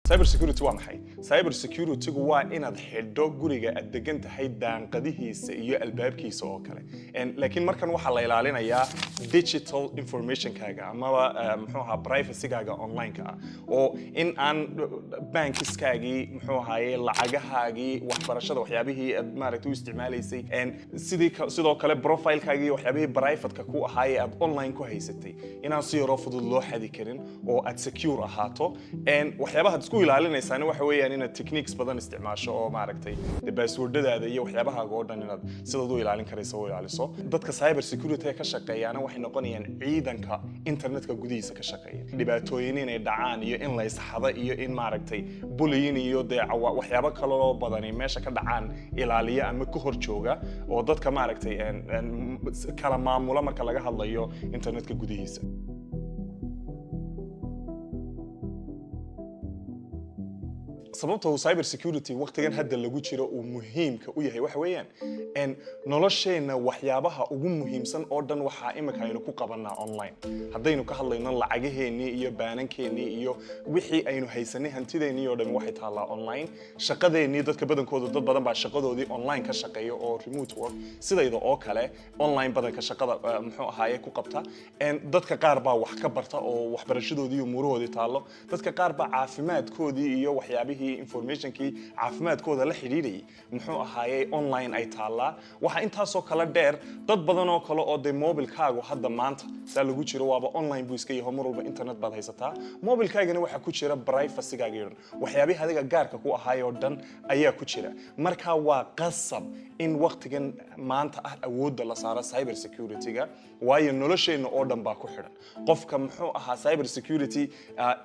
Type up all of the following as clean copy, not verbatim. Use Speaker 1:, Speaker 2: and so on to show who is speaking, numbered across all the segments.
Speaker 1: cyber security waa maxay cyber security waa inaad xidho guriga aad degan tahay daanqadihiisa iyo albaabkiisa oo kale laakiin markan waxa la ilaalinayaa digital information kaaga ama muxuu ahaa privacy kaaga online ka oo in aan bankiskaagi muxuu ahaayay lacagahaagi waxbarashada waxyaabihii aad maaragtay u isticmaalaysay sidoo kale profile kaagi waxyaabihii private ka ku ahaayay aad online ku haysatay inaan si yaro fudud loo xadi karin oo aad secure ahaato waxyaabaha isku ilaalinaysan waxa weeyaan inaad techniques badan isticmaasho oo maaragtay passwordadaada iyo waxyaabaha oo dhan inaad sidoo u ilaalin karayso oo ilaaliso dadka cyber security ka shaqeeyana waxay noqonayaan ciidanka internetka gudihiisa ka shaqeeya dhibaatooyin inay dhacaan iyo in la isxado iyo in maaragtay bullying iyo waxyaabo kale oo badan meesha ka dhacaan ilaaliya ama ku hor jooga oo dadka maaragtay kala maamula marka laga hadlayo internetka gudihiisa sababta cyber security waqtigan hadda lagu jiro uu muhiimka u yahay waxa weeyaan nolosheena waxyaabaha ugu muhiimsan oo dhan waxa imika aynu ku qabanaa online hadaynu ka hadlayno lacagaheeni iyo baanankeenni iyo wixii aynu haysanay hantideeni oo dhan waxay taalaa online shaqadeeni dadka badankooda dad badan baa shaqadoodii online ka shaqeeyo oo remote work sidayda oo kale online badanka shaqada muxuu ahaayay ku qabta dadka qaar baa wax ka barta oo waxbarashadoodii iyo muurahoodii taalo dadka qaar baa caafimaadkoodii iyo waxyaabihii informationkii caafimaadkooda la xiriiriyay muxuu ahaayay online ay taala waxa intaas oo kala dheer dad badan oo kale oo mobilkaagu hadda maanta saa lagu jiro waaba online buu iska yahay mar walba internet baad haysataa mobilkaagana waxa ku jira privacy-gaaga waxyaabaha adiga gaarka ku ahaayoo dhan ayaa ku jira marka waa qasab in waqtigan maanta awoodda la saaro cyber security-ga waayo nolosheena oo dhan baa ku xidhan qofka muxuu ahaa cyber security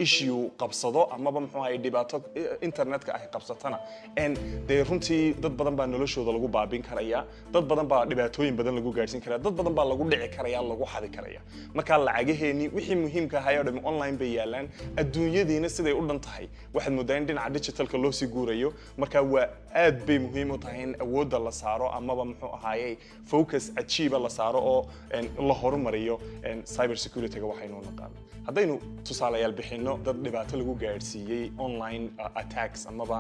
Speaker 1: issue qabsado amaba muxuu ahaa dhibaato internetka ay qabsatana de runtii dad badan baa noloshooda lagu baabin karaya dad badan baa dhibaatooyin badan lagu gaarsiin karaya dad badan baa lagu dhici karaya lagu xadi karaya marka lacagaheeni wixii muhiimka ahaa oo dhan online bay yaalaan adduunyadiina siday u dhan tahay waxaad moodaa in dhinaca digitalka loo sii guurayo marka waa aad bay muhiim u tahay in awoodda la saaro amaba muxuu ahaayay focus achieve la saaro oo la horumariyo cyber security-ga waxaynu naqaan haddaynu tusaalayaal bixino dad dhibaato lagu gaarsiiyay online attacks amaba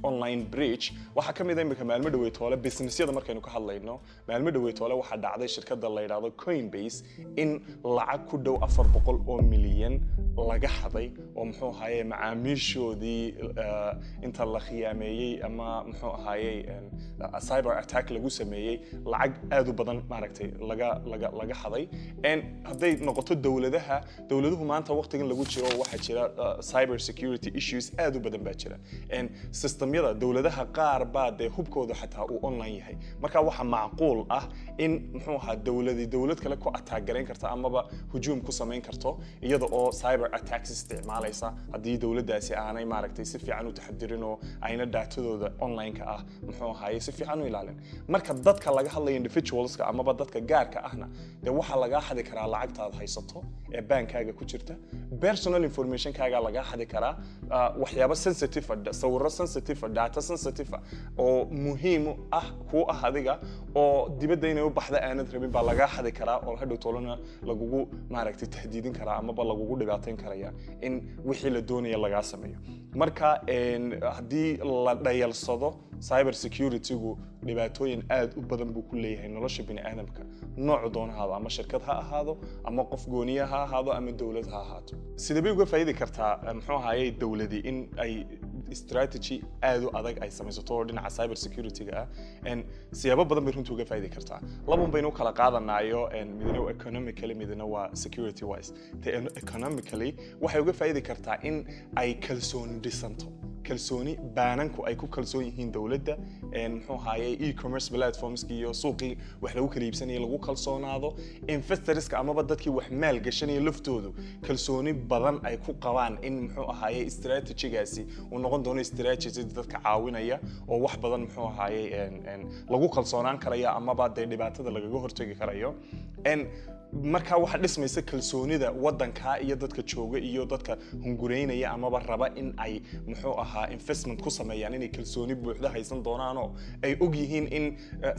Speaker 1: online breach waxa kamid ah imika maalmo dhaweeytoole businessyada markaynu ka hadlayno maalmo dhaweeytoole waxa dhacday shirkadda la yiraahdo Coinbase in lacag ku dhow 400 oo milyan laga xaday oo muxuu ahaayay macaamiishoodii inta la khiyaameeyay ama muxuu ahaayay cyber attack lagu sameeyay lacag aad u badan maaragtay laga xaday haday noqoto dawladuhu maanta waqtigan lagu jiro waxa jira cyber security issues aad u badan baa jira systemyada dawladaha qaar baa de hubkooda xataa uu online yahay marka waxa macquul ah in muxuu ahaa dawlad kale ku attack gareyn karta amaba hujuum ku sameyn karto iyada oo cyber attacks isticmaalaysa hadii dawladdaasi aanay maaragtay si fiican u taxadirin oo ayna datadooda online ka ah muxuu ahaayay si fiican u ilaalin marka dadka laga hadlayo individualska amaba dadka gaarka ahna de waxa laga xadi karaa lacagtaad haysato ee baankaaga ku jirta personal information kaaga laga xadi karaa waxyaabo sensitive sawirro sensitive data sensitive oo muhiim ah ku ah adiga oo dibadda inay u baxda aanad rabin baa laga xadi karaa oo hadhow toolana lagugu maaragtay tahdiidin karaa amaba lagugu dhibaateyn karaya in wixii la doonayo laga sameeyo marka haddii la dhayalsado cyber security-gu dhibaatooyin aad u badan buu ku leeyahay nolosha bini'aadamka nooc doonahaada ama shirkad ha ahaado ama qof gooniya ha ahaado ama dawlad ha ahaato sida bay uga faa'iidi kartaa muxuu ahaayay dawladii in ay strategy aad u adag ay samaysato oo dhinaca cyber security-ga siyaabo badan bay runtii uga faa'iidi kartaa labun baynu kala qaadanaayo midna economically midna waa security wise economically waxay uga faa'iidi kartaa in ay kalsooni dhisanto kalsooni baananku ay ku kalsoon yihiin dawladda muxuu ahaayay e-commerce platforms iyo suuqii wax lagu kala iibsanayay lagu kalsoonaado investorska amaba dadkii wax maal gashanaya laftoodu kalsooni badan ay ku qabaan in muxuu ahaayay strategy-gaasi uu noqon doono strategy dadka caawinaya oo wax badan muxuu ahaayay lagu kalsoonaan karaya amaba de dhibaatada lagaga hortagi karayo marka waxa dhismaysa kalsoonida wadanka iyo dadka jooga iyo dadka hungureynaya amaba raba in ay muxuu ahaa investment ku sameeyaan inay kalsooni buuxda haysan doonaan oo ay og yihiin in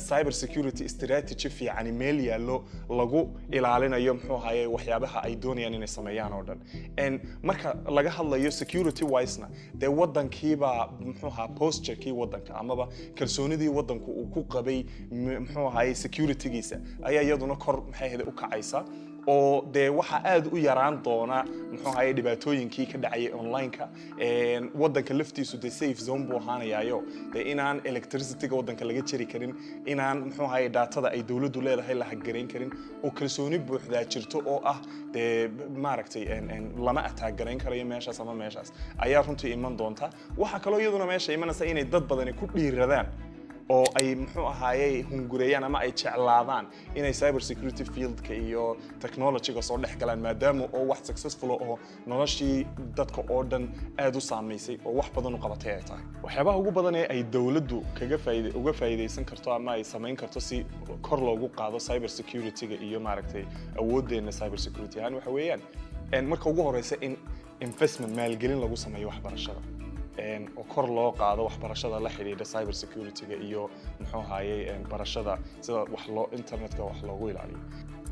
Speaker 1: cyber security strategy fiican meel yaalo lagu ilaalinayo muxuu ahaa waxyaabaha ay doonayaan inay sameeyaan oo dhan marka laga hadlayo security wise-na de wadankiiba muxuu ahaa posture-kii wadanka amaba kalsoonidii wadanku uu ku qabay muxuu ahaa security-giisa ayaa iyaduna kor maxay ahayd u kacaysa oo de waxa aad u yaraan doona muxuu ahaa dhibaatooyinkii ka dhacay online-ka wadanka laftiisu de safe zone buu ahaanayaayo de inaan electricity-ga wadanka laga jari karin inaan muxuu ahaa daatada ay dawladdu leedahay la hagareyn karin oo kalsooni buuxda jirto oo ah de maaragtay lama ataagarayn karayo meeshaas ama meeshaas ayaa runtii iman doonta waxa kale iyaduna meesha imanaysa inay dad badan ku dhiiradaan oo ay muxuu ahaayay hungureeyaan ama ay jeclaadaan inay cyber security field-ka iyo technology-ga soo dhex galaan maadaama oo wax successful oo noloshii dadka oo dhan aad u saameysay oo wax badan u qabatay ay tahay waxyaabaha ugu badan ee ay dawladdu uga faa'iideysan karto ama ay samayn karto si kor loogu qaado cyber security-ga iyo maaragtay awoodeena cyber security ahaan waxa weeyaan marka ugu horeysa in investment maalgelin lagu sameeyo waxbarashada oo kor loo qaado waxbarashada la xiriirta cyber security-ga iyo muxuu ahaayay barashada sida internet-ka wax loogu ilaaliyo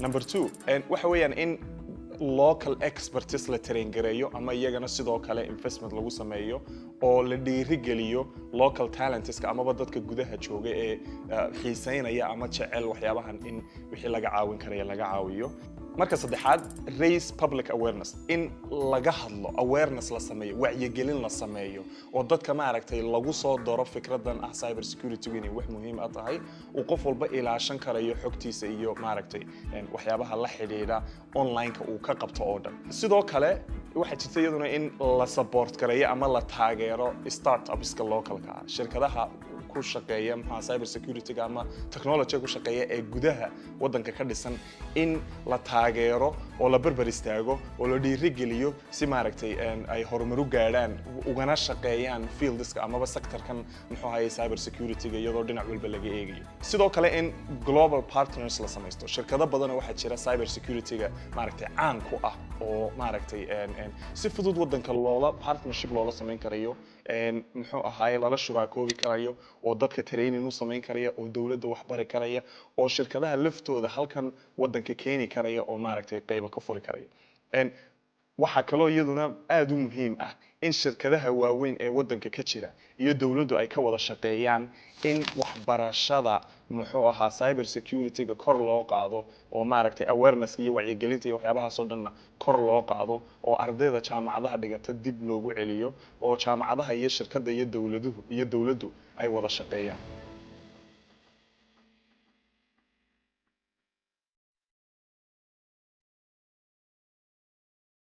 Speaker 1: number 2 waxa weeyaan in local expertise la train gareeyo ama iyagana sidoo kale investment lagu sameeyo oo la dhiirigeliyo local talentska amaba dadka gudaha jooga ee xiiseynaya ama jecel waxyaabahan in wixii laga caawin karayo laga caawiyo marka saddexaad raise public awareness in laga hadlo awareness la sameeyo wacyigelin la sameeyo oo dadka maaragtay lagu soo daro fikradan ah cyber security inay wax muhiim ah tahay oo qof walba ilaashan karayo xogtiisa iyo maaragtay waxyaabaha la xiriira online-ka uu ka qabto oo dhan sidoo kale waxa jirta iyaduna in la support gareeyo ama la taageero startups-ka localka shirkadaha ku shaqeeya cyber security-ga ama technology ku shaqeeya ee gudaha wadanka ka dhisan in la taageero oo la barbar istaago oo la dhiirigeliyo si maaragtay ay horumar u gaaraan ugana shaqeeyaan fields-ka amaba sector-kan muxuu ahaayay cyber security-ga iyadoo dhinac walba laga eegayo sidoo kale in global partners la samaysto shirkado badan waxa jira cyber security-ga maaragtay caan ku ah oo maaragtay si fudud wadanka loola partnership loola sameyn karayo muxuu ahaayay lala shuraakoobi karayo oo dadka training u sameyn karaya oo dawladda wax bari karaya oo shirkadaha laftooda halkan wadanka keeni karaya oo maaragtay qayb ka furi karaya waxa kale iyaduna aad u muhiim ah in shirkadaha waaweyn ee wadanka ka jira iyo dawladdu ay ka wada shaqeeyaan in waxbarashada muxuu ahaa cyber security-ga kor loo qaado oo maaragtay awareness iyo wacyigelinta iyo waxyaabahaas oo dhan kor loo qaado oo ardayda jaamacadaha dhigata dib loogu celiyo oo jaamacadaha iyo shirkadda iyo dawladdu ay wada shaqeeyaan